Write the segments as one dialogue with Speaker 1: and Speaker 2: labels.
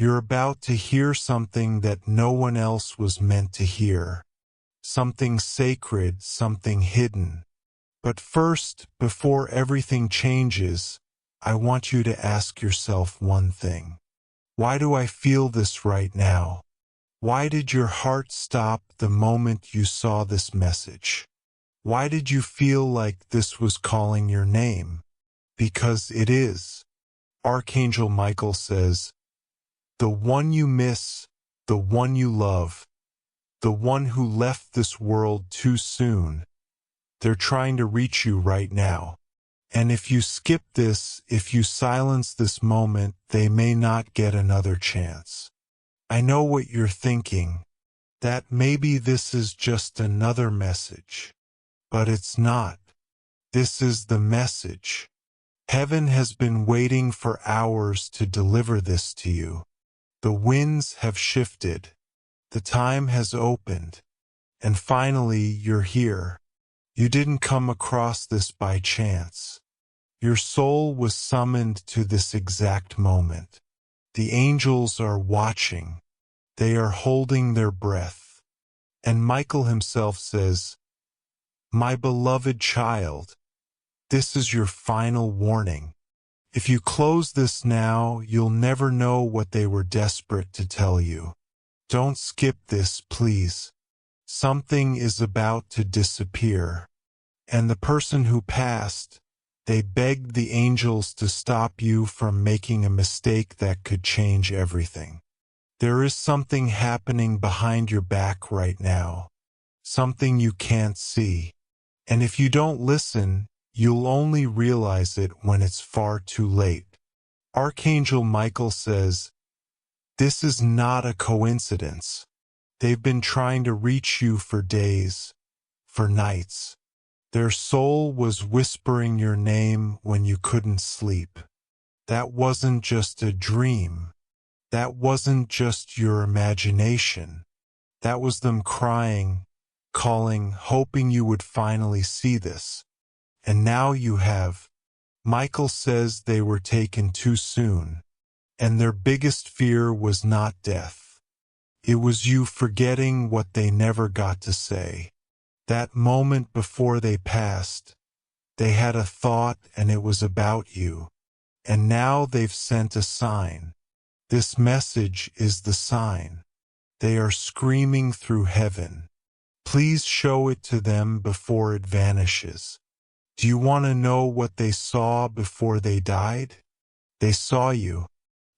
Speaker 1: You're about to hear something that no one else was meant to hear. Something sacred, something hidden. But first, before everything changes, I want you to ask yourself one thing. Why do I feel this right now? Why did your heart stop the moment you saw this message? Why did you feel like this was calling your name? Because it is. Archangel Michael says, the one you miss, the one you love, the one who left this world too soon, they're trying to reach you right now. And if you skip this, if you silence this moment, they may not get another chance. I know what you're thinking, that maybe this is just another message. But it's not. This is the message. Heaven has been waiting for hours to deliver this to you. The winds have shifted. The time has opened. And finally, you're here. You didn't come across this by chance. Your soul was summoned to this exact moment. The angels are watching. They are holding their breath. And Michael himself says, my beloved child, this is your final warning. If you close this now, you'll never know what they were desperate to tell you. Don't skip this, please. Something is about to disappear. And the person who passed, they begged the angels to stop you from making a mistake that could change everything. There is something happening behind your back right now. Something you can't see. And if you don't listen, you'll only realize it when it's far too late. Archangel Michael says, this is not a coincidence. They've been trying to reach you for days, for nights. Their soul was whispering your name when you couldn't sleep. That wasn't just a dream. That wasn't just your imagination. That was them crying, calling, hoping you would finally see this. And now you have. Michael says they were taken too soon. And their biggest fear was not death. It was you forgetting what they never got to say. That moment before they passed, they had a thought and it was about you. And now they've sent a sign. This message is the sign. They are screaming through heaven. Please show it to them before it vanishes. Do you want to know what they saw before they died? They saw you.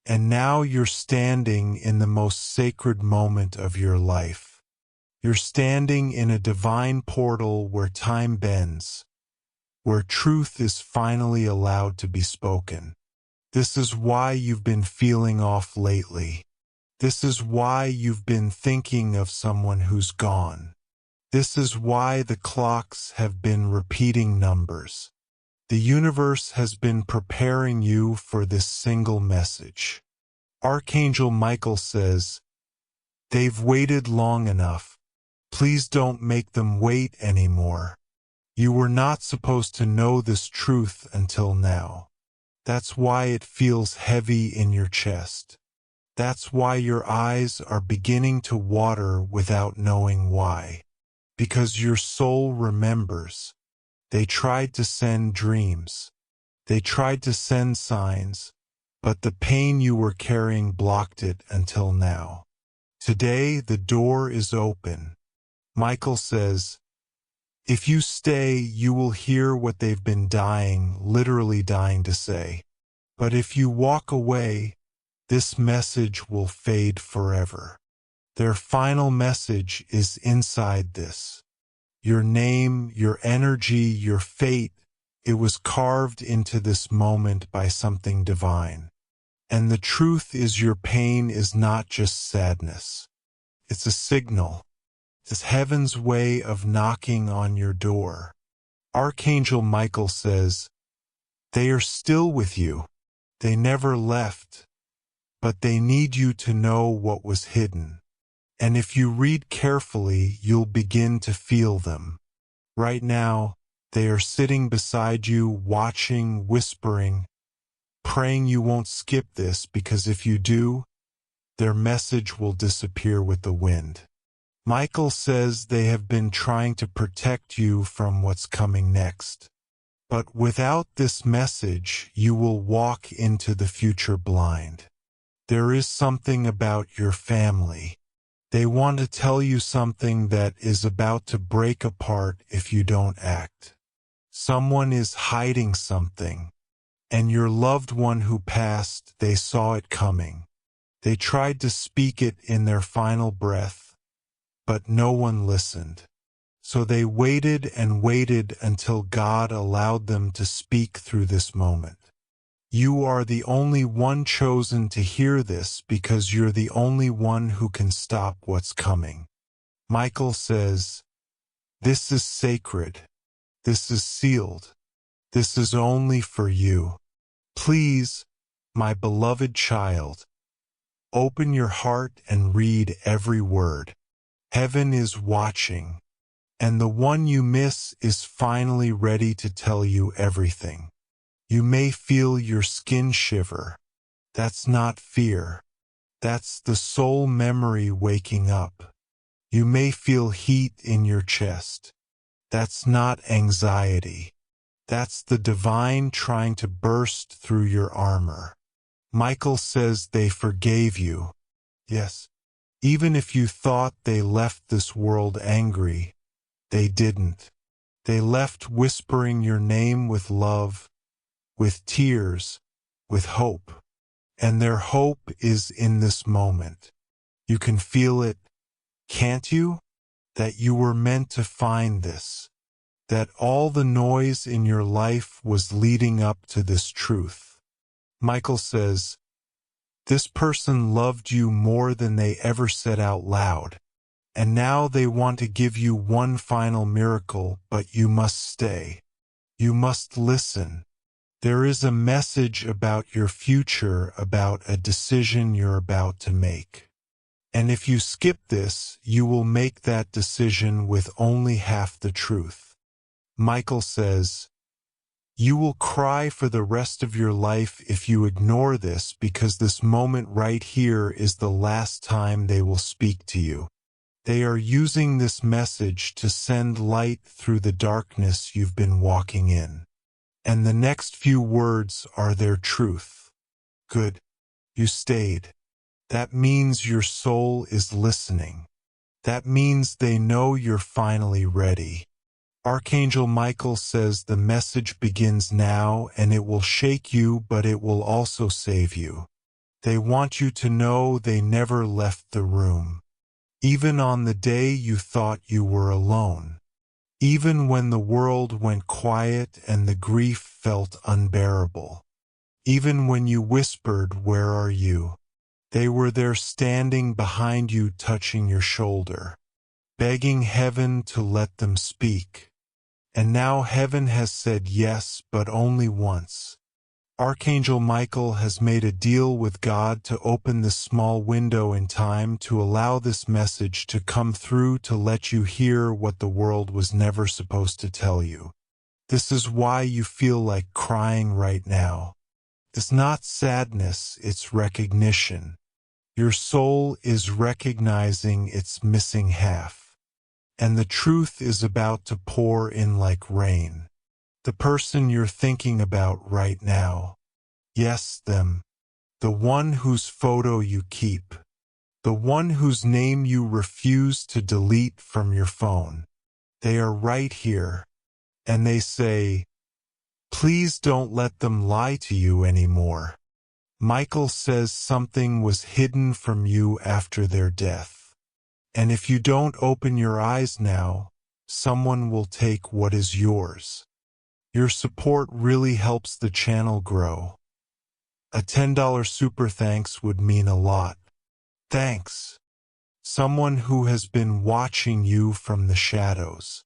Speaker 1: And now you're standing in the most sacred moment of your life. You're standing in a divine portal where time bends, where truth is finally allowed to be spoken. This is why you've been feeling off lately. This is why you've been thinking of someone who's gone. This is why the clocks have been repeating numbers. The universe has been preparing you for this single message. Archangel Michael says, they've waited long enough. Please don't make them wait anymore. You were not supposed to know this truth until now. That's why it feels heavy in your chest. That's why your eyes are beginning to water without knowing why. Because your soul remembers. They tried to send dreams. They tried to send signs, but the pain you were carrying blocked it until now. Today the door is open. Michael says, if you stay, you will hear what they've been literally dying to say. But if you walk away, this message will fade forever. Their final message is inside this. Your name, your energy, your fate, it was carved into this moment by something divine. And the truth is your pain is not just sadness. It's a signal. It's heaven's way of knocking on your door. Archangel Michael says, they are still with you. They never left. But they need you to know what was hidden. And if you read carefully, you'll begin to feel them. Right now, they are sitting beside you, watching, whispering, praying you won't skip this, because if you do, their message will disappear with the wind. Michael says they have been trying to protect you from what's coming next. But without this message, you will walk into the future blind. There is something about your family. They want to tell you something that is about to break apart if you don't act. Someone is hiding something. And your loved one who passed, they saw it coming. They tried to speak it in their final breath, but no one listened. So they waited and waited until God allowed them to speak through this moment. You are the only one chosen to hear this because you're the only one who can stop what's coming. Michael says, "This is sacred. This is sealed. This is only for you. Please, my beloved child, open your heart and read every word. Heaven is watching. And the one you miss is finally ready to tell you everything. You may feel your skin shiver. That's not fear. That's the soul memory waking up. You may feel heat in your chest. That's not anxiety. That's the divine trying to burst through your armor. Michael says they forgave you. Yes. Even if you thought they left this world angry, they didn't. They left whispering your name with love, with tears, with hope. And their hope is in this moment. You can feel it, can't you? That you were meant to find this. That all the noise in your life was leading up to this truth. Michael says, this person loved you more than they ever said out loud. And now they want to give you one final miracle, but you must stay. You must listen. There is a message about your future, about a decision you're about to make. And if you skip this, you will make that decision with only half the truth. Michael says, you will cry for the rest of your life if you ignore this, because this moment right here is the last time they will speak to you. They are using this message to send light through the darkness you've been walking in. And the next few words are their truth. Good. You stayed. That means your soul is listening. That means they know you're finally ready. Archangel Michael says the message begins now, and it will shake you, but it will also save you. They want you to know they never left the room. Even on the day you thought you were alone. Even when the world went quiet and the grief felt unbearable. Even when you whispered, "Where are you?" They were there standing behind you, touching your shoulder, begging heaven to let them speak. And now heaven has said yes, but only once. Archangel Michael has made a deal with God to open this small window in time to allow this message to come through, to let you hear what the world was never supposed to tell you. This is why you feel like crying right now. It's not sadness, it's recognition. Your soul is recognizing its missing half. And the truth is about to pour in like rain. The person you're thinking about right now. Yes, them. The one whose photo you keep. The one whose name you refuse to delete from your phone. They are right here. And they say, please don't let them lie to you anymore. Michael says something was hidden from you after their death. And if you don't open your eyes now, someone will take what is yours. Your support really helps the channel grow. A $10 super thanks would mean a lot. Thanks. Someone who has been watching you from the shadows.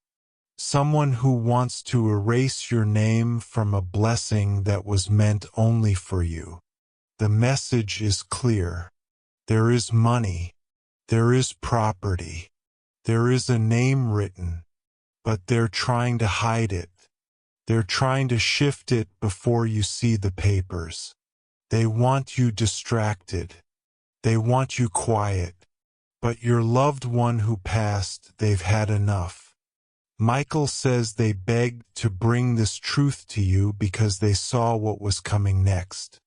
Speaker 1: Someone who wants to erase your name from a blessing that was meant only for you. The message is clear. There is money. There is property. There is a name written. But they're trying to hide it. They're trying to shift it before you see the papers. They want you distracted. They want you quiet. But your loved one who passed, they've had enough. Michael says they begged to bring this truth to you because they saw what was coming next.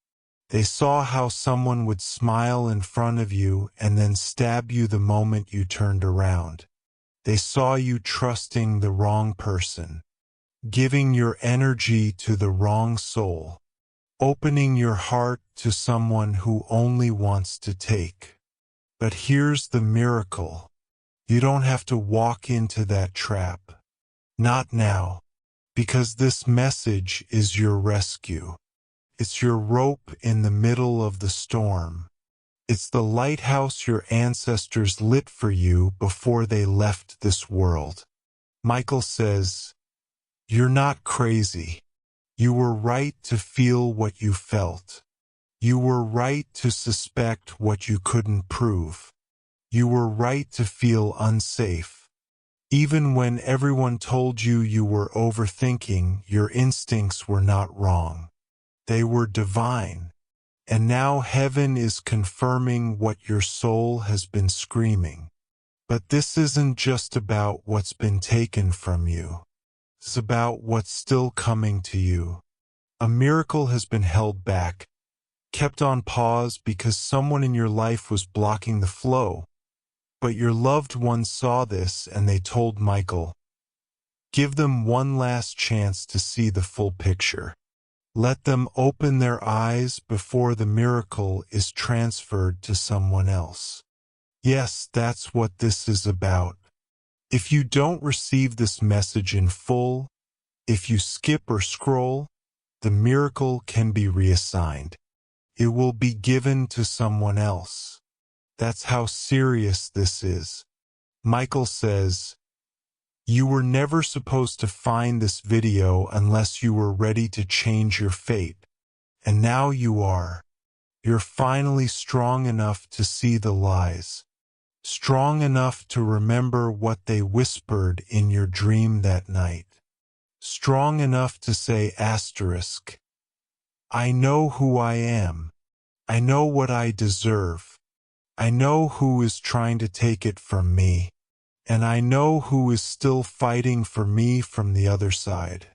Speaker 1: They saw how someone would smile in front of you and then stab you the moment you turned around. They saw you trusting the wrong person, giving your energy to the wrong soul, opening your heart to someone who only wants to take. But here's the miracle. You don't have to walk into that trap. Not now. Because this message is your rescue. It's your rope in the middle of the storm. It's the lighthouse your ancestors lit for you before they left this world. Michael says, "You're not crazy. You were right to feel what you felt. You were right to suspect what you couldn't prove. You were right to feel unsafe. Even when everyone told you you were overthinking, your instincts were not wrong. They were divine. And now heaven is confirming what your soul has been screaming. But this isn't just about what's been taken from you. It's about what's still coming to you. A miracle has been held back, kept on pause because someone in your life was blocking the flow. But your loved ones saw this and they told Michael, give them one last chance to see the full picture. Let them open their eyes before the miracle is transferred to someone else. Yes, that's what this is about. If you don't receive this message in full, if you skip or scroll, the miracle can be reassigned. It will be given to someone else. That's how serious this is. Michael says, you were never supposed to find this video unless you were ready to change your fate. And now you are. You're finally strong enough to see the lies. Strong enough to remember what they whispered in your dream that night. Strong enough to say asterisk. I know who I am. I know what I deserve. I know who is trying to take it from me, and I know who is still fighting for me from the other side.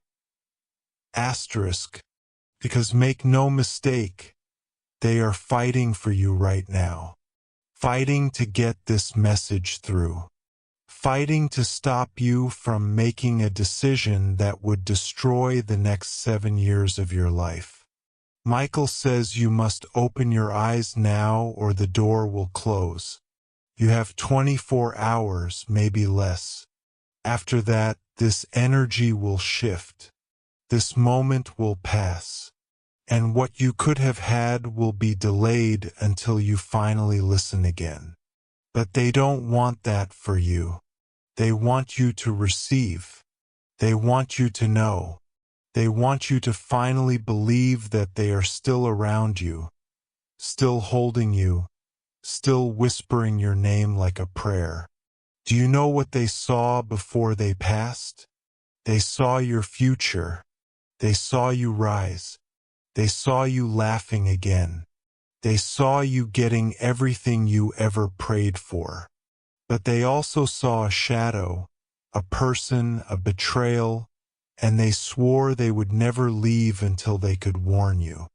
Speaker 1: Asterisk, because make no mistake, they are fighting for you right now, fighting to get this message through, fighting to stop you from making a decision that would destroy the next 7 years of your life. Michael says you must open your eyes now or the door will close. You have 24 hours, maybe less. After that, this energy will shift. This moment will pass. And what you could have had will be delayed until you finally listen again. But they don't want that for you. They want you to receive. They want you to know. They want you to finally believe that they are still around you, still holding you, still whispering your name like a prayer. Do you know what they saw before they passed? They saw your future. They saw you rise. They saw you laughing again. They saw you getting everything you ever prayed for. But they also saw a shadow, a person, a betrayal, and they swore they would never leave until they could warn you.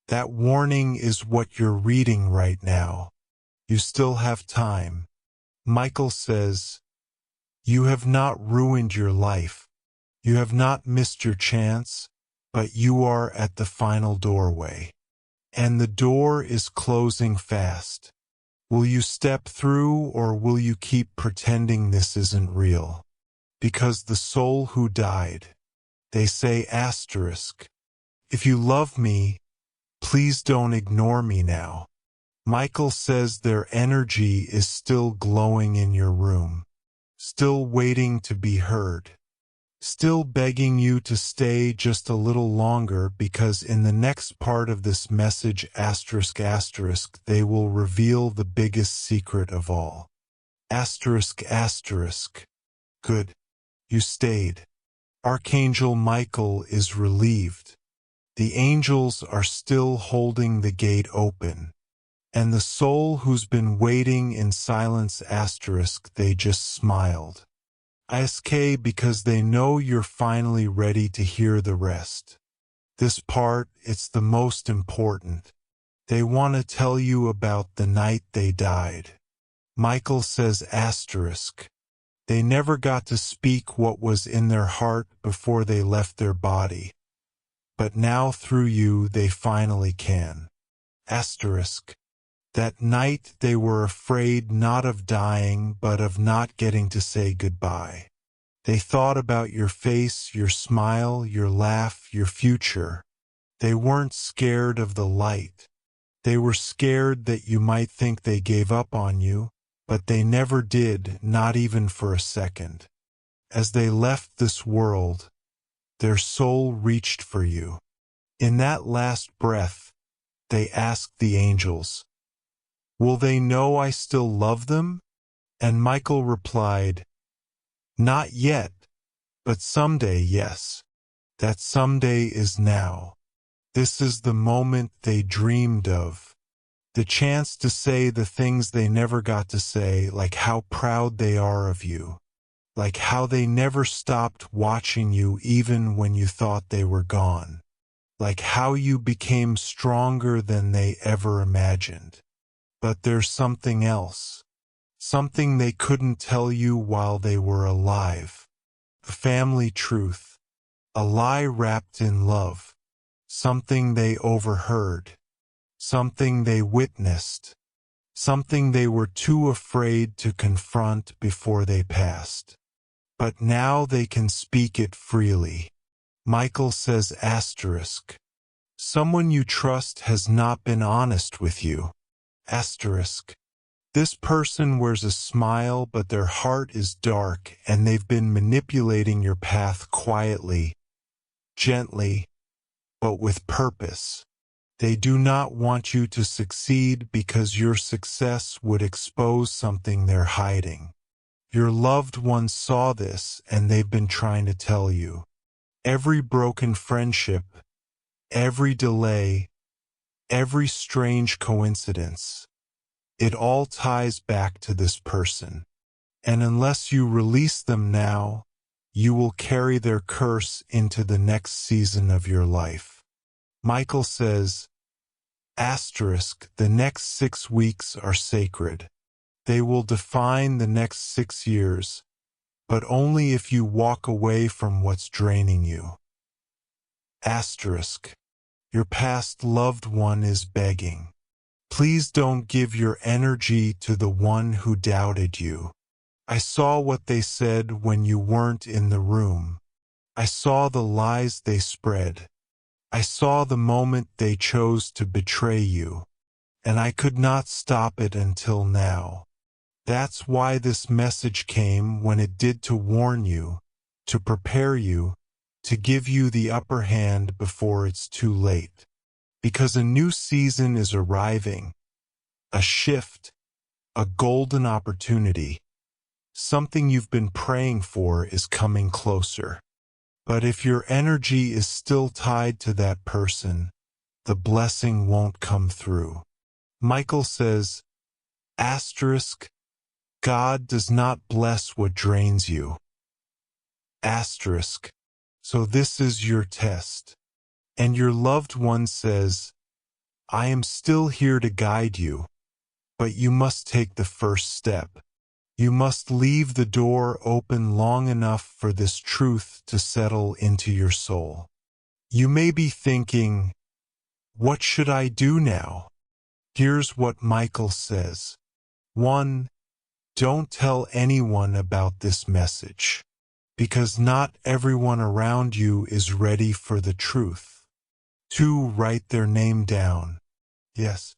Speaker 1: That warning is what you're reading right now. You still have time. Michael says, you have not ruined your life. You have not missed your chance, but you are at the final doorway. And the door is closing fast. Will you step through or will you keep pretending this isn't real? Because the soul who died, they say asterisk. If you love me, please don't ignore me now. Michael says their energy is still glowing in your room, still waiting to be heard, still begging you to stay just a little longer because in the next part of this message asterisk asterisk they will reveal the biggest secret of all. Asterisk asterisk. Good. You stayed. Archangel Michael is relieved. The angels are still holding the gate open. And the soul who's been waiting in silence asterisk, they just smiled. ISK because they know you're finally ready to hear the rest. This part, it's the most important. They want to tell you about the night they died. Michael says asterisk. They never got to speak what was in their heart before they left their body. But now through you they finally can. Asterisk. That night they were afraid not of dying but of not getting to say goodbye. They thought about your face, your smile, your laugh, your future. They weren't scared of the light. They were scared that you might think they gave up on you, but they never did, not even for a second. As they left this world, their soul reached for you. In that last breath, they asked the angels, "Will they know I still love them?" And Michael replied, "Not yet, but someday, yes. That someday is now." This is the moment they dreamed of. The chance to say the things they never got to say, like how proud they are of you. Like how they never stopped watching you even when you thought they were gone. Like how you became stronger than they ever imagined. But there's something else. Something they couldn't tell you while they were alive. A family truth. A lie wrapped in love. Something they overheard. Something they witnessed. Something they were too afraid to confront before they passed. But now they can speak it freely. Michael says asterisk. Someone you trust has not been honest with you. Asterisk. This person wears a smile but their heart is dark and they've been manipulating your path quietly, gently, but with purpose. They do not want you to succeed because your success would expose something they're hiding. Your loved ones saw this and they've been trying to tell you. Every broken friendship, every delay, every strange coincidence, it all ties back to this person. And unless you release them now, you will carry their curse into the next season of your life. Michael says, asterisk, the next 6 weeks are sacred. They will define the next 6 years, but only if you walk away from what's draining you. Asterisk, your past loved one is begging. Please don't give your energy to the one who doubted you. I saw what they said when you weren't in the room. I saw the lies they spread. I saw the moment they chose to betray you, and I could not stop it until now. That's why this message came when it did, to warn you, to prepare you, to give you the upper hand before it's too late. Because a new season is arriving, a shift, a golden opportunity. Something you've been praying for is coming closer. But if your energy is still tied to that person, the blessing won't come through. Michael says, asterisk, God does not bless what drains you. Asterisk, so this is your test. And your loved one says, I am still here to guide you, but you must take the first step. You must leave the door open long enough for this truth to settle into your soul. You may be thinking, what should I do now? Here's what Michael says. 1. Don't tell anyone about this message, because not everyone around you is ready for the truth. 2. Write their name down. Yes.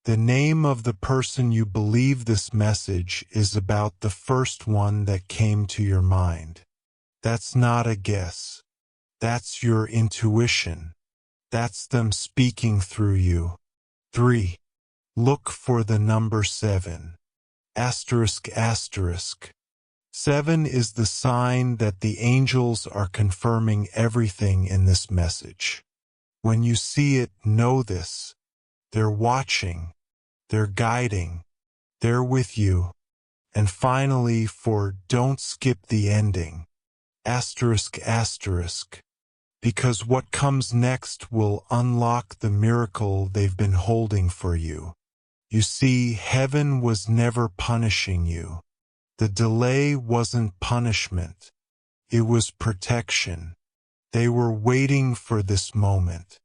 Speaker 1: The name of the person you believe this message is about, the first one that came to your mind. That's not a guess. That's your intuition. That's them speaking through you. 3. Look for the number 7. Asterisk asterisk. 7 is the sign that the angels are confirming everything in this message. When you see it, know this. They're watching. They're guiding. They're with you. And finally, for don't skip the ending. Asterisk asterisk. Because what comes next will unlock the miracle they've been holding for you. You see, heaven was never punishing you. The delay wasn't punishment. It was protection. They were waiting for this moment.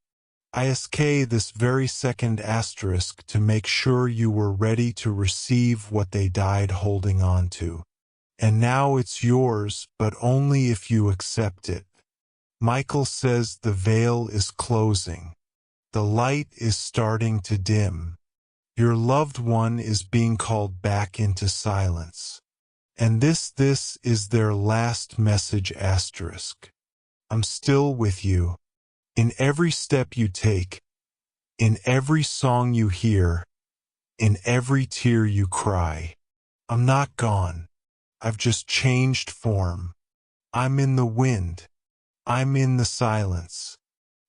Speaker 1: ISK this very second asterisk to make sure you were ready to receive what they died holding on to. And now it's yours, but only if you accept it. Michael says the veil is closing. The light is starting to dim. Your loved one is being called back into silence. And this is their last message asterisk. I'm still with you. In every step you take, in every song you hear, in every tear you cry. I'm not gone. I've just changed form. I'm in the wind. I'm in the silence.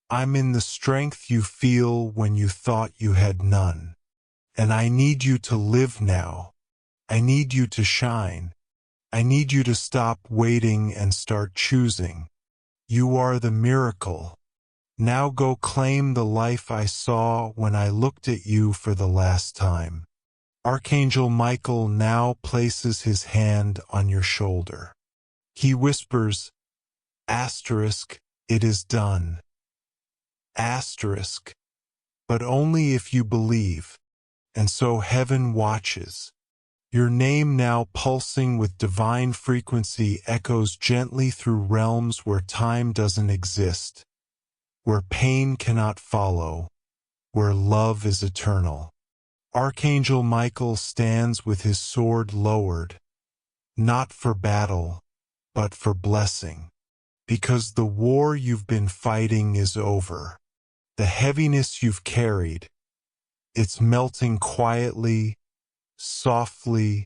Speaker 1: I'm in the strength you feel when you thought you had none. And I need you to live now. I need you to shine. I need you to stop waiting and start choosing. You are the miracle. Now go claim the life I saw when I looked at you for the last time. Archangel Michael now places his hand on your shoulder. He whispers, asterisk, it is done. Asterisk, but only if you believe. And so heaven watches. Your name now pulsing with divine frequency echoes gently through realms where time doesn't exist, where pain cannot follow, where love is eternal. Archangel Michael stands with his sword lowered, not for battle, but for blessing. Because the war you've been fighting is over. The heaviness you've carried, it's melting quietly, softly,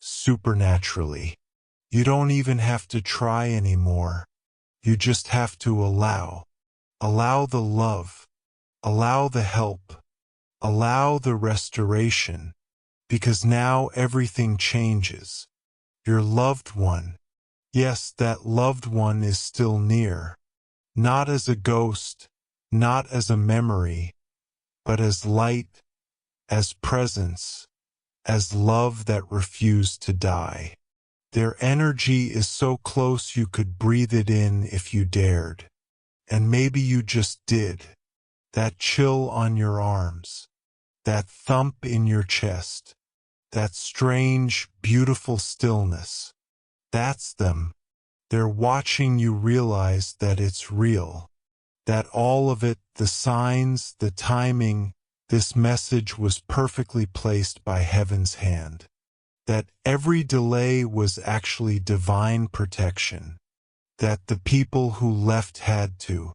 Speaker 1: supernaturally. You don't even have to try anymore. You just have to allow. Allow the love. Allow the help. Allow the restoration. Because now everything changes. Your loved one. Yes, that loved one is still near. Not as a ghost, not as a memory, but as light, as presence, as love that refused to die. Their energy is so close you could breathe it in if you dared. And maybe you just did. That chill on your arms. That thump in your chest. That strange, beautiful stillness. That's them. They're watching you realize that it's real. That all of it, the signs, the timing, this message was perfectly placed by heaven's hand. That every delay was actually divine protection. That the people who left had to.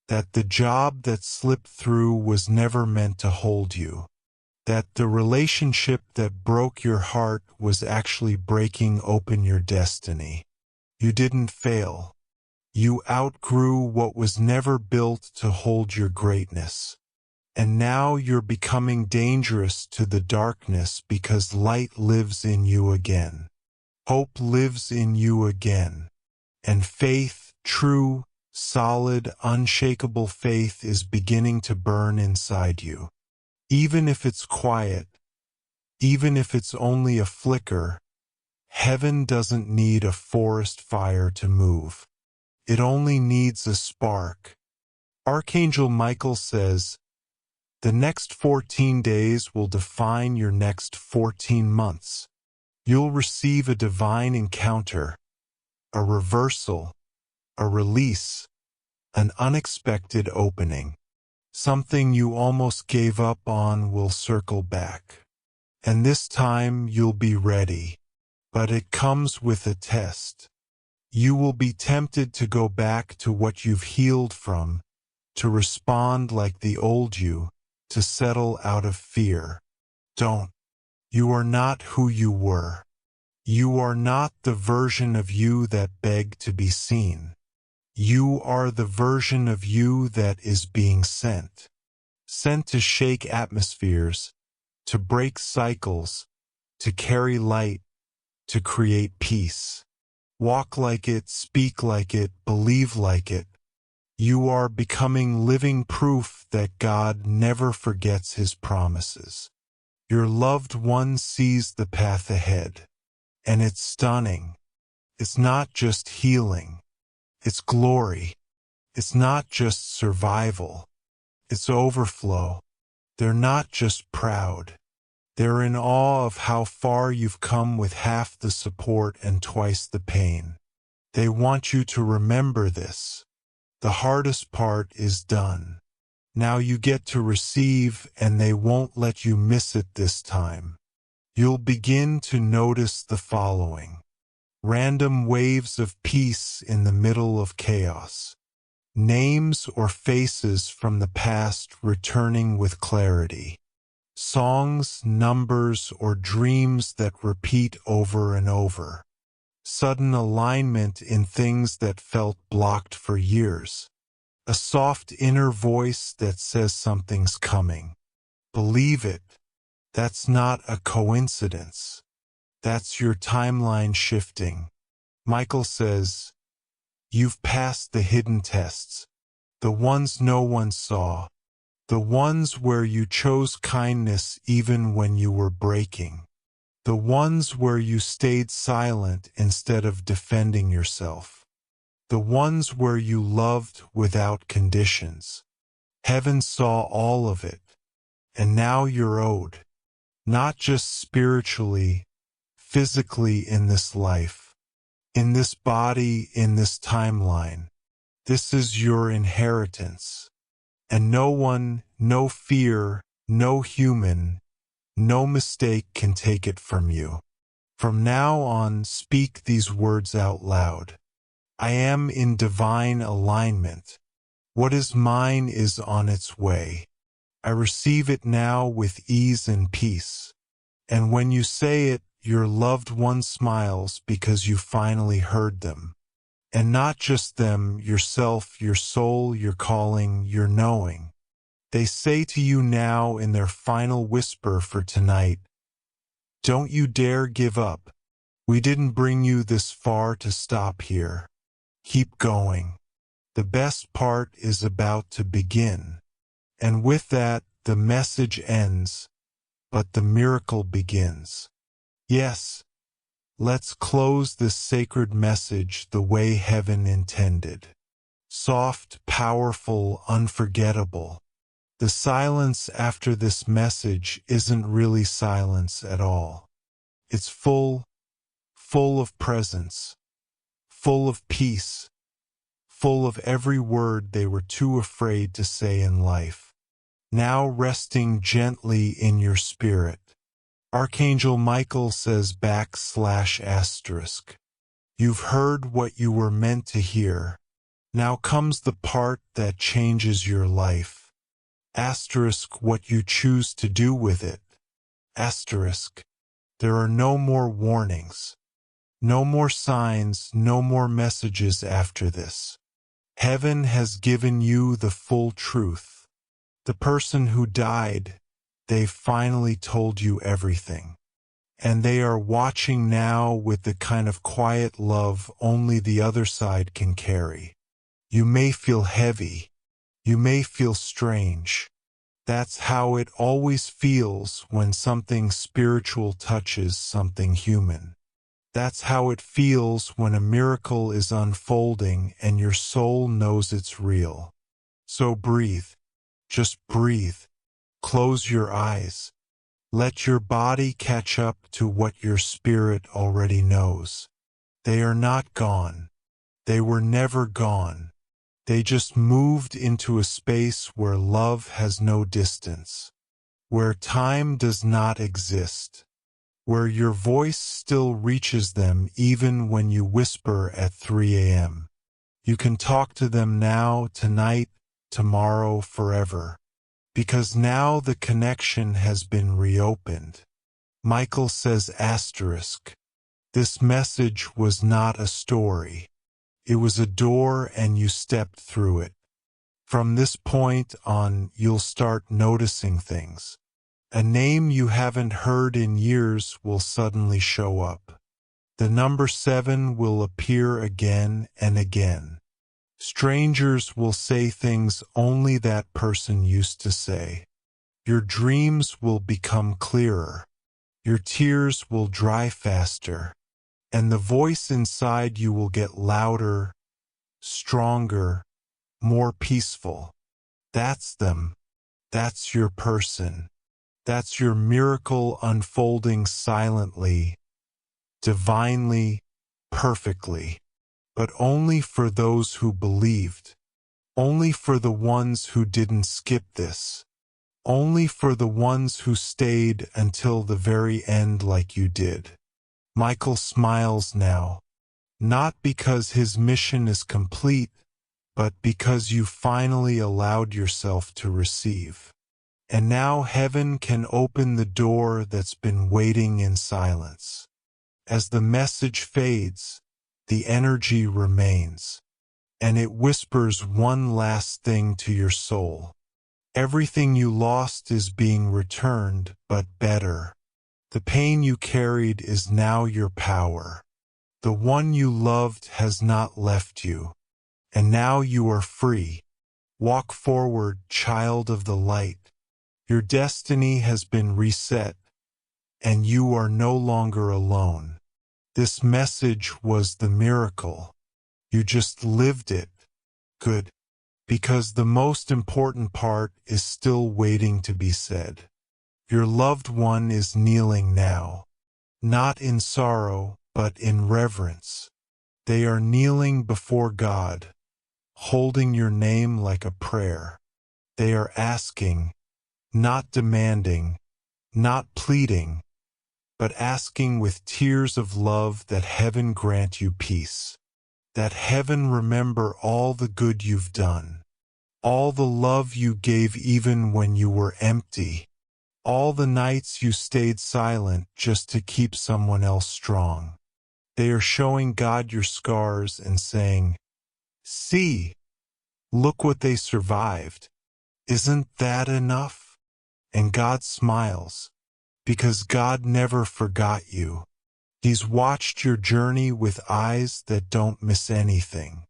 Speaker 1: That the job that slipped through was never meant to hold you. That the relationship that broke your heart was actually breaking open your destiny. You didn't fail. You outgrew what was never built to hold your greatness. And now you're becoming dangerous to the darkness because light lives in you again. Hope lives in you again. And faith, true, solid, unshakable faith is beginning to burn inside you. Even if it's quiet, even if it's only a flicker, heaven doesn't need a forest fire to move. It only needs a spark. Archangel Michael says, the next 14 days will define your next 14 months. You'll receive a divine encounter, a reversal, a release, an unexpected opening. Something you almost gave up on will circle back. And this time you'll be ready. But it comes with a test. You will be tempted to go back to what you've healed from, to respond like the old you, to settle out of fear. Don't. You are not who you were. You are not the version of you that begged to be seen. You are the version of you that is being sent. Sent to shake atmospheres, to break cycles, to carry light, to create peace. Walk like it, speak like it, believe like it. You are becoming living proof that God never forgets His promises. Your loved one sees the path ahead, and it's stunning. It's not just healing, it's glory. It's not just survival, it's overflow. They're not just proud. They're in awe of how far you've come with half the support and twice the pain. They want you to remember this. The hardest part is done. Now you get to receive, and they won't let you miss it this time. You'll begin to notice the following: random waves of peace in the middle of chaos. Names or faces from the past returning with clarity. Songs, numbers, or dreams that repeat over and over. Sudden alignment in things that felt blocked for years. A soft inner voice that says something's coming. Believe it. That's not a coincidence. That's your timeline shifting. Michael says, you've passed the hidden tests, the ones no one saw, the ones where you chose kindness even when you were breaking, the ones where you stayed silent instead of defending yourself, the ones where you loved without conditions. Heaven saw all of it, and now you're owed, not just spiritually, physically in this life, in this body, in this timeline. This is your inheritance. And no one, no fear, no human, no mistake can take it from you. From now on, speak these words out loud. I am in divine alignment. What is mine is on its way. I receive it now with ease and peace. And when you say it, your loved one smiles because you finally heard them. And not just them, yourself, your soul, your calling, your knowing. They say to you now in their final whisper for tonight, don't you dare give up. We didn't bring you this far to stop here. Keep going. The best part is about to begin. And with that, the message ends, but the miracle begins. Yes, let's close this sacred message the way heaven intended. Soft, powerful, unforgettable. The silence after this message isn't really silence at all. It's full of presence, full of peace, full of every word they were too afraid to say in life. Now resting gently in your spirit. Archangel Michael says /*. You've heard what you were meant to hear. Now comes the part that changes your life. What you choose to do with it. There are no more warnings. No more signs, no more messages after this. Heaven has given you the full truth. The person who died, they've finally told you everything. And they are watching now with the kind of quiet love only the other side can carry. You may feel heavy. You may feel strange. That's how it always feels when something spiritual touches something human. That's how it feels when a miracle is unfolding and your soul knows it's real. So breathe. Just breathe. Close your eyes. Let your body catch up to what your spirit already knows. They are not gone. They were never gone. They just moved into a space where love has no distance, where time does not exist, where your voice still reaches them even when you whisper at 3 a.m. You can talk to them now, tonight, tomorrow, forever, because now the connection has been reopened. Michael says this message was not a story. It was a door and you stepped through it. From this point on, you'll start noticing things. A name you haven't heard in years will suddenly show up. The number 7 will appear again and again. Strangers will say things only that person used to say. Your dreams will become clearer. Your tears will dry faster. And the voice inside you will get louder, stronger, more peaceful. That's them. That's your person. That's your miracle unfolding silently, divinely, perfectly. But only for those who believed. Only for the ones who didn't skip this. Only for the ones who stayed until the very end like you did. Michael smiles now. Not because his mission is complete, but because you finally allowed yourself to receive. And now heaven can open the door that's been waiting in silence. As the message fades, the energy remains. And it whispers one last thing to your soul. Everything you lost is being returned, but better. The pain you carried is now your power. The one you loved has not left you. And now you are free. Walk forward, child of the light. Your destiny has been reset, and you are no longer alone. This message was the miracle. You just lived it. Good. Because the most important part is still waiting to be said. Your loved one is kneeling now. Not in sorrow, but in reverence. They are kneeling before God, holding your name like a prayer. They are asking, not demanding, not pleading, but asking with tears of love that heaven grant you peace. That heaven remember all the good you've done. All the love you gave even when you were empty. All the nights you stayed silent just to keep someone else strong. They are showing God your scars and saying, "See, look what they survived. Isn't that enough?" And God smiles, because God never forgot you. He's watched your journey with eyes that don't miss anything.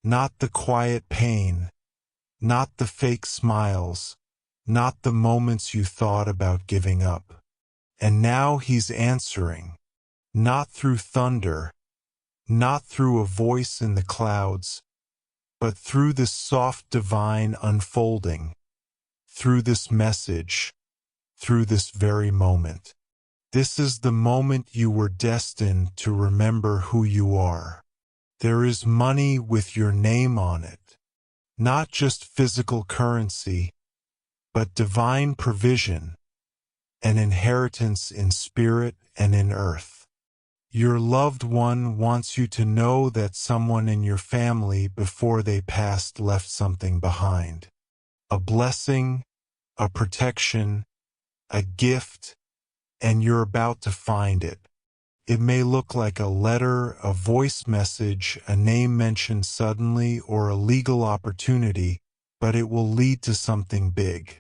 Speaker 1: Not the quiet pain, not the fake smiles, not the moments you thought about giving up. And now He's answering, not through thunder, not through a voice in the clouds, but through this soft divine unfolding, through this message, through this very moment. This is the moment you were destined to remember who you are. There is money with your name on it. Not just physical currency, but divine provision, an inheritance in spirit and in earth. Your loved one wants you to know that someone in your family before they passed left something behind. A blessing, a protection, a gift, and you're about to find it. It may look like a letter, a voice message, a name mentioned suddenly, or a legal opportunity, but it will lead to something big.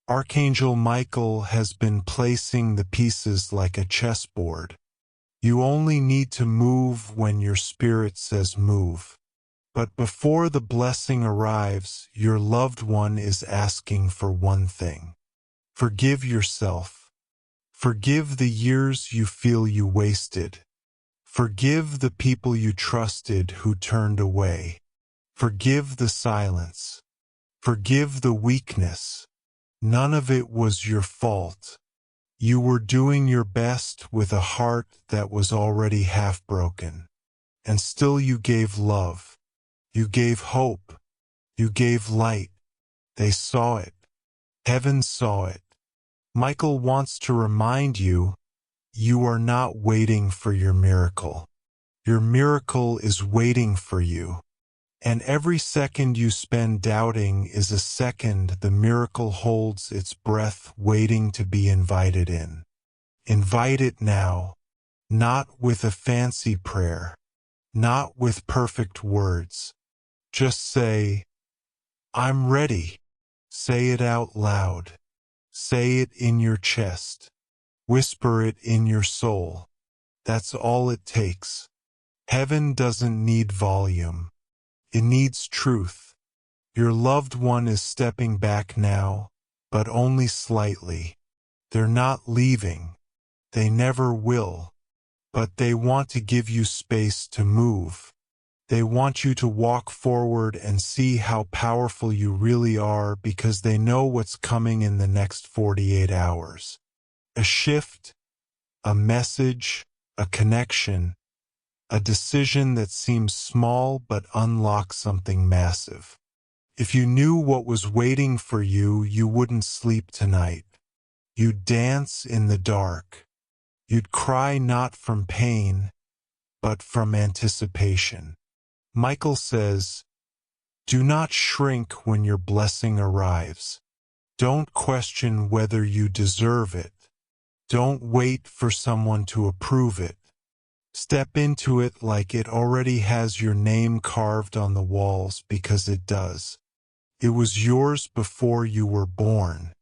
Speaker 1: Archangel Michael has been placing the pieces like a chessboard. You only need to move when your spirit says move. But before the blessing arrives, your loved one is asking for one thing. Forgive yourself. Forgive the years you feel you wasted. Forgive the people you trusted who turned away. Forgive the silence. Forgive the weakness. None of it was your fault. You were doing your best with a heart that was already half broken. And still you gave love. You gave hope. You gave light. They saw it. Heaven saw it. Michael wants to remind you, you are not waiting for your miracle. Your miracle is waiting for you. And every second you spend doubting is a second the miracle holds its breath waiting to be invited in. Invite it now, not with a fancy prayer, not with perfect words. Just say, "I'm ready." Say it out loud. Say it in your chest. Whisper it in your soul. That's all it takes. Heaven doesn't need volume. It needs truth. Your loved one is stepping back now, but only slightly. They're not leaving. They never will. But they want to give you space to move. They want you to walk forward and see how powerful you really are because they know what's coming in the next 48 hours. A shift, a message, a connection, a decision that seems small but unlocks something massive. If you knew what was waiting for you, you wouldn't sleep tonight. You'd dance in the dark. You'd cry not from pain, but from anticipation. Michael says, do not shrink when your blessing arrives. Don't question whether you deserve it. Don't wait for someone to approve it. Step into it like it already has your name carved on the walls, because it does. It was yours before you were born.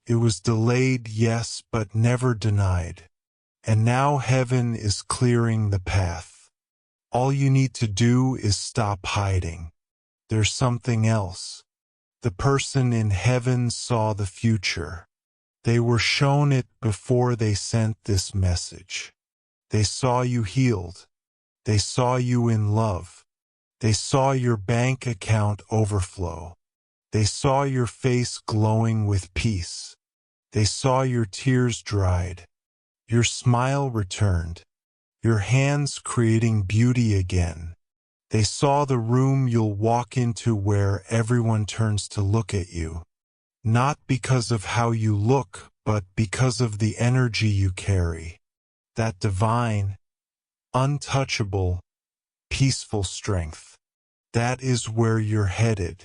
Speaker 1: It was delayed, yes, but never denied. And now heaven is clearing the path. All you need to do is stop hiding. There's something else. The person in heaven saw the future. They were shown it before they sent this message. They saw you healed. They saw you in love. They saw your bank account overflow. They saw your face glowing with peace. They saw your tears dried. Your smile returned. Your hands creating beauty again. They saw the room you'll walk into where everyone turns to look at you. Not because of how you look, but because of the energy you carry. That divine, untouchable, peaceful strength. That is where you're headed.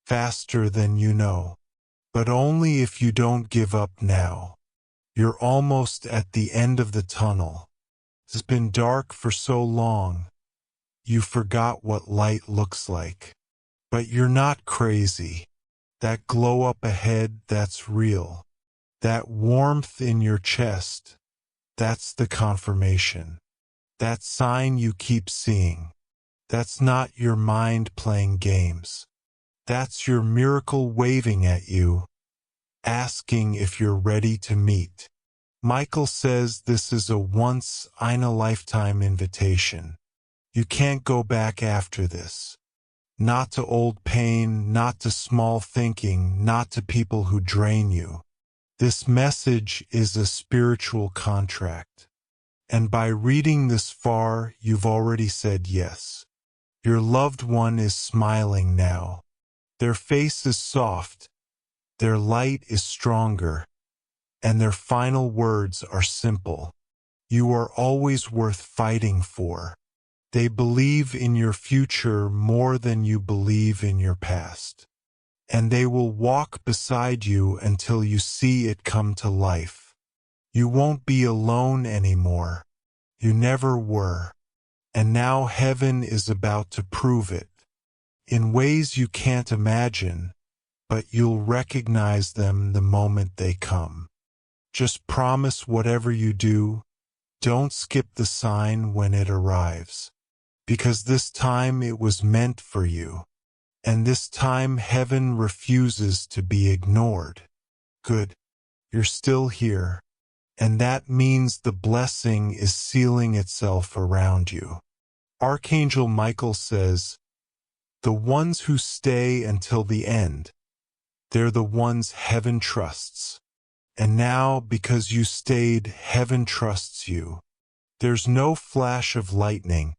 Speaker 1: Faster than you know. But only if you don't give up now. You're almost at the end of the tunnel. It's been dark for so long. You forgot what light looks like. But you're not crazy. That glow up ahead, that's real. That warmth in your chest, that's the confirmation. That sign you keep seeing. That's not your mind playing games. That's your miracle waving at you, asking if you're ready to meet. Michael says this is a once-in-a-lifetime invitation. You can't go back after this. Not to old pain, not to small thinking, not to people who drain you. This message is a spiritual contract. And by reading this far, you've already said yes. Your loved one is smiling now. Their face is soft. Their light is stronger. And their final words are simple. You are always worth fighting for. They believe in your future more than you believe in your past. And they will walk beside you until you see it come to life. You won't be alone anymore. You never were. And now heaven is about to prove it. In ways you can't imagine, but you'll recognize them the moment they come. Just promise whatever you do, don't skip the sign when it arrives. Because this time it was meant for you. And this time heaven refuses to be ignored. Good. You're still here. And that means the blessing is sealing itself around you. Archangel Michael says, the ones who stay until the end, they're the ones heaven trusts. And now, because you stayed, heaven trusts you. There's no flash of lightning,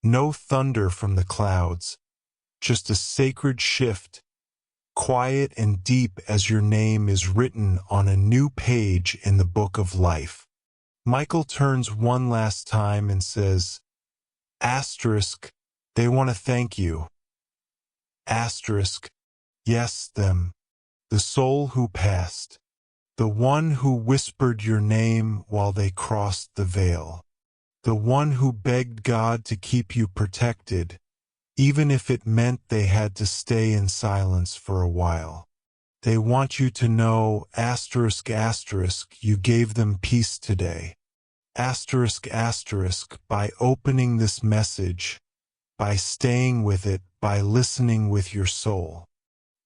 Speaker 1: no thunder from the clouds, just a sacred shift, quiet and deep as your name is written on a new page in the book of life. Michael turns one last time and says, asterisk, they want to thank you. Asterisk, yes, them. The soul who passed. The one who whispered your name while they crossed the veil. The one who begged God to keep you protected, even if it meant they had to stay in silence for a while. They want you to know, you gave them peace today. By opening this message, by staying with it, by listening with your soul.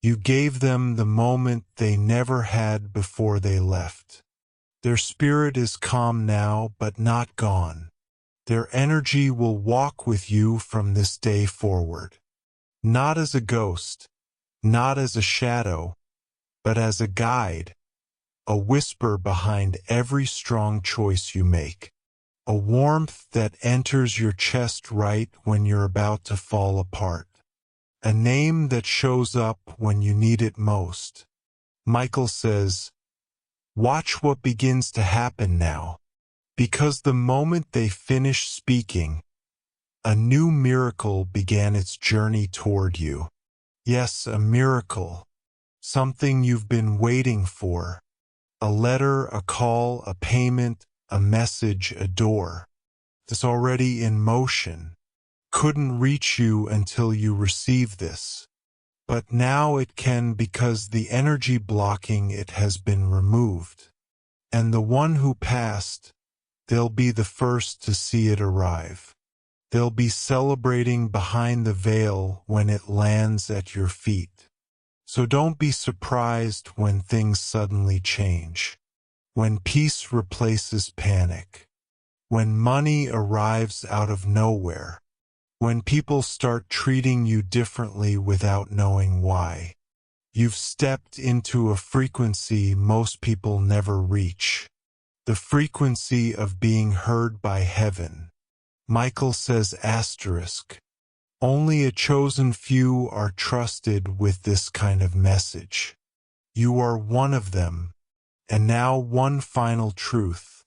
Speaker 1: You gave them the moment they never had before they left. Their spirit is calm now, but not gone. Their energy will walk with you from this day forward. Not as a ghost, not as a shadow, but as a guide, a whisper behind every strong choice you make. A warmth that enters your chest right when you're about to fall apart. A name that shows up when you need it most. Michael says, watch what begins to happen now. Because the moment they finish speaking, a new miracle began its journey toward you. Yes, a miracle. Something you've been waiting for. A letter, a call, a payment, a message, a door. It's already in motion. Couldn't reach you until you receive this. But now it can because the energy blocking it has been removed. And the one who passed, they'll be the first to see it arrive. They'll be celebrating behind the veil when it lands at your feet. So don't be surprised when things suddenly change. When peace replaces panic. When money arrives out of nowhere. When people start treating you differently without knowing why. You've stepped into a frequency most people never reach. The frequency of being heard by heaven. Michael says only a chosen few are trusted with this kind of message. You are one of them. And now one final truth.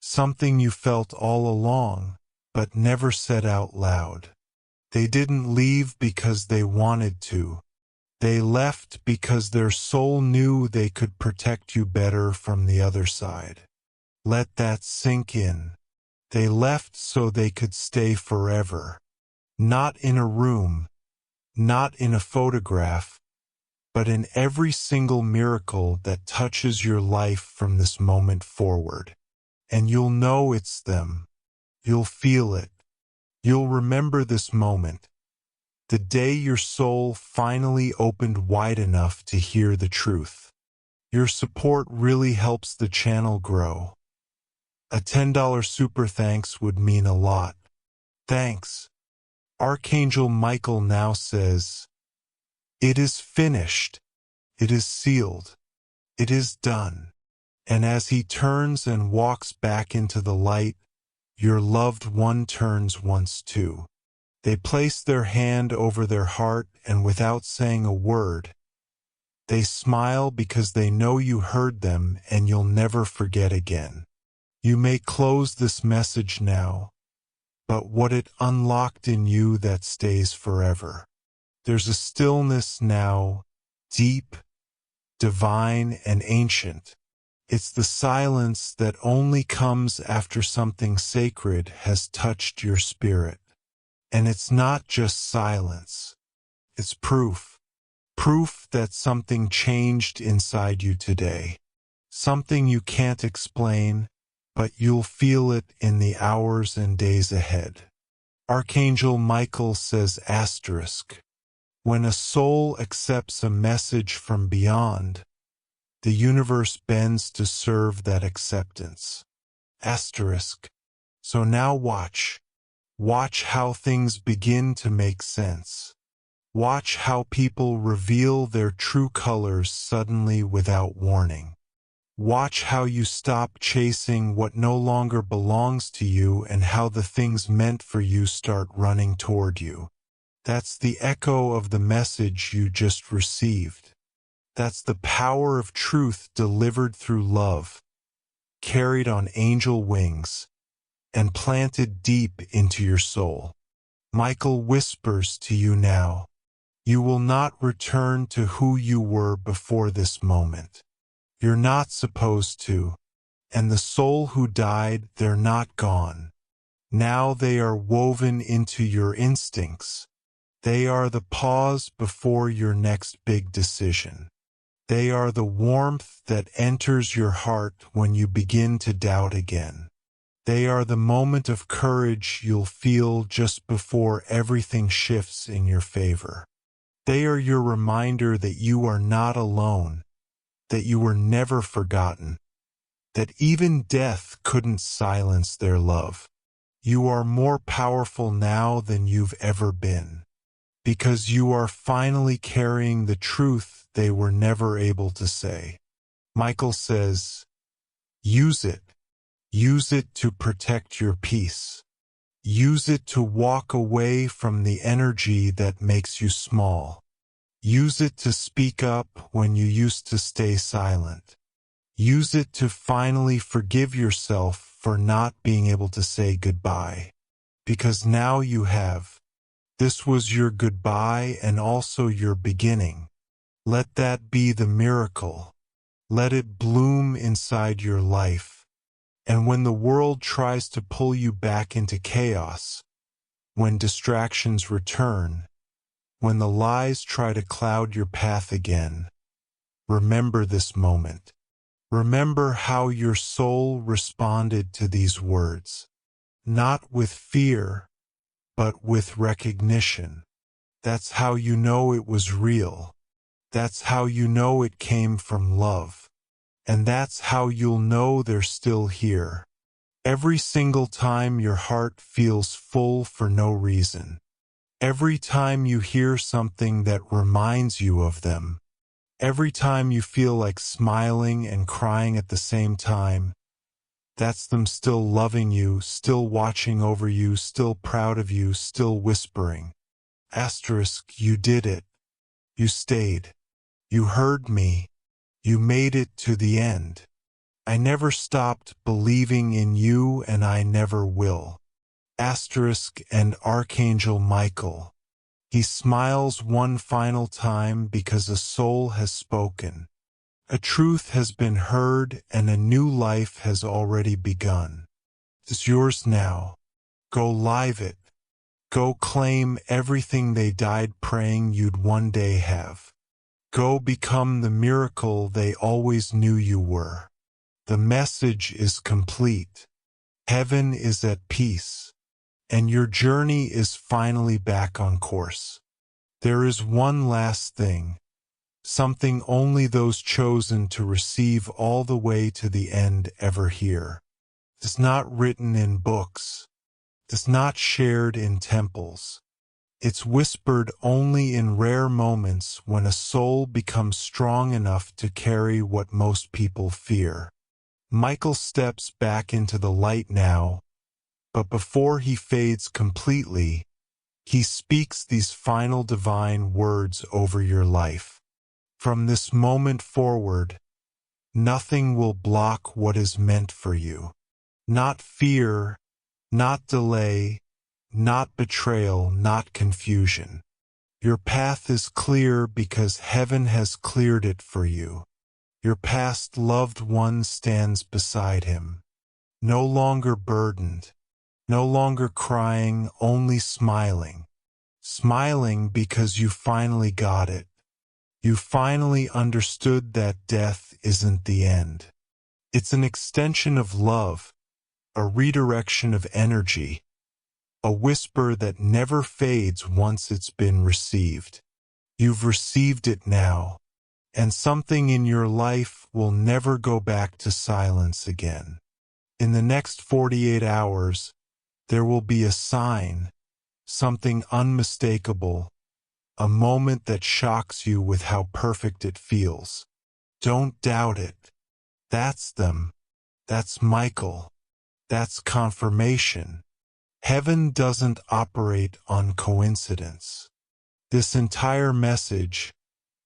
Speaker 1: Something you felt all along, but never said out loud. They didn't leave because they wanted to. They left because their soul knew they could protect you better from the other side. Let that sink in. They left so they could stay forever. Not in a room, not in a photograph, but in every single miracle that touches your life from this moment forward. And you'll know it's them. You'll feel it. You'll remember this moment. The day your soul finally opened wide enough to hear the truth. Your support really helps the channel grow. A $10 super thanks would mean a lot. Thanks. Archangel Michael now says, it is finished. It is sealed. It is done. And as he turns and walks back into the light, your loved one turns once too. They place their hand over their heart and without saying a word, they smile because they know you heard them and you'll never forget again. You may close this message now, but what it unlocked in you that stays forever. There's a stillness now, deep, divine, and ancient. It's the silence that only comes after something sacred has touched your spirit. And it's not just silence. It's proof. Proof that something changed inside you today. Something you can't explain, but you'll feel it in the hours and days ahead. Archangel Michael says when a soul accepts a message from beyond, the universe bends to serve that acceptance. So now watch. Watch how things begin to make sense. Watch how people reveal their true colors suddenly without warning. Watch how you stop chasing what no longer belongs to you and how the things meant for you start running toward you. That's the echo of the message you just received. That's the power of truth delivered through love, carried on angel wings, and planted deep into your soul. Michael whispers to you now, you will not return to who you were before this moment. You're not supposed to. And the soul who died, they're not gone. Now they are woven into your instincts. They are the pause before your next big decision. They are the warmth that enters your heart when you begin to doubt again. They are the moment of courage you'll feel just before everything shifts in your favor. They are your reminder that you are not alone, that you were never forgotten, that even death couldn't silence their love. You are more powerful now than you've ever been, because you are finally carrying the truth they were never able to say. Michael says, use it. Use it to protect your peace. Use it to walk away from the energy that makes you small. Use it to speak up when you used to stay silent. Use it to finally forgive yourself for not being able to say goodbye. Because now you have. This was your goodbye and also your beginning. Let that be the miracle. Let it bloom inside your life. And when the world tries to pull you back into chaos, when distractions return, when the lies try to cloud your path again, remember this moment. Remember how your soul responded to these words, not with fear, but with recognition. That's how you know it was real. That's how you know it came from love. And that's how you'll know they're still here. Every single time your heart feels full for no reason. Every time you hear something that reminds you of them. Every time you feel like smiling and crying at the same time. That's them still loving you, still watching over you, still proud of you, still whispering. Asterisk, you did it. You stayed. You heard me. You made it to the end. I never stopped believing in you and I never will. Asterisk and Archangel Michael. He smiles one final time because a soul has spoken. A truth has been heard and a new life has already begun. It's yours now. Go live it. Go claim everything they died praying you'd one day have. Go become the miracle they always knew you were. The message is complete. Heaven is at peace. And your journey is finally back on course. There is one last thing. Something only those chosen to receive all the way to the end ever hear. It's not written in books. It's not shared in temples. It's whispered only in rare moments when a soul becomes strong enough to carry what most people fear. Michael steps back into the light now, but before he fades completely, he speaks these final divine words over your life. From this moment forward, nothing will block what is meant for you. Not fear, not delay, not betrayal, not confusion. Your path is clear because heaven has cleared it for you. Your past loved one stands beside him. No longer burdened, no longer crying, only smiling. Smiling because you finally got it. You finally understood that death isn't the end. It's an extension of love, a redirection of energy, a whisper that never fades once it's been received. You've received it now, and something in your life will never go back to silence again. In the next 48 hours, there will be a sign, something unmistakable, a moment that shocks you with how perfect it feels. Don't doubt it. That's them. That's Michael. That's confirmation. Heaven doesn't operate on coincidence. This entire message,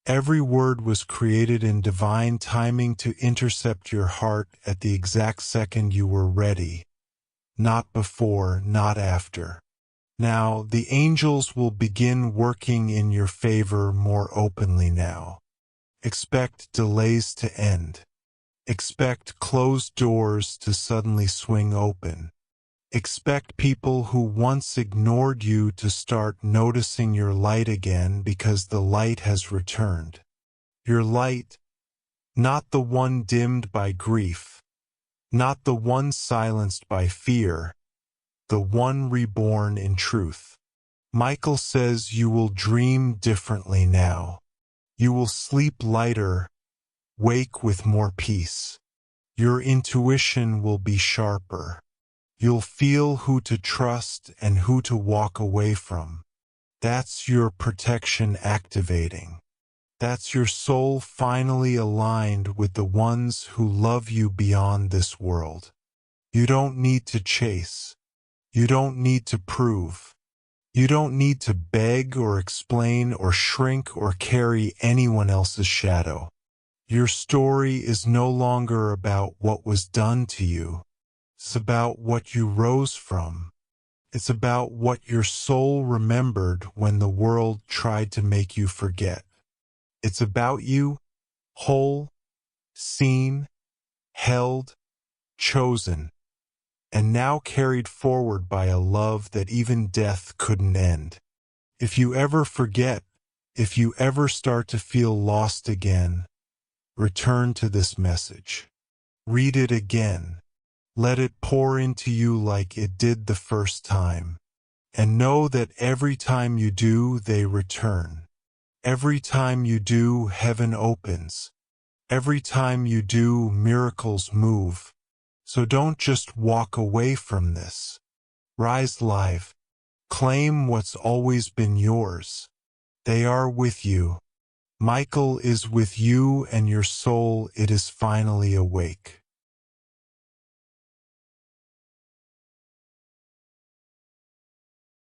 Speaker 1: every word was created in divine timing to intercept your heart at the exact second you were ready. Not before, not after. Now, the angels will begin working in your favor more openly now. Expect delays to end. Expect closed doors to suddenly swing open. Expect people who once ignored you to start noticing your light again because the light has returned. Your light, not the one dimmed by grief, not the one silenced by fear, the one reborn in truth. Michael says you will dream differently now. You will sleep lighter, wake with more peace. Your intuition will be sharper. You'll feel who to trust and who to walk away from. That's your protection activating. That's your soul finally aligned with the ones who love you beyond this world. You don't need to chase. You don't need to prove. You don't need to beg or explain or shrink or carry anyone else's shadow. Your story is no longer about what was done to you. It's about what you rose from. It's about what your soul remembered when the world tried to make you forget. It's about you, whole, seen, held, chosen, and now carried forward by a love that even death couldn't end. If you ever forget, if you ever start to feel lost again, return to this message. Read it again. Let it pour into you like it did the first time. And know that every time you do, they return. Every time you do, heaven opens. Every time you do, miracles move. So don't just walk away from this. Rise live. Claim what's always been yours. They are with you. Michael is with you, and your soul, it is finally awake.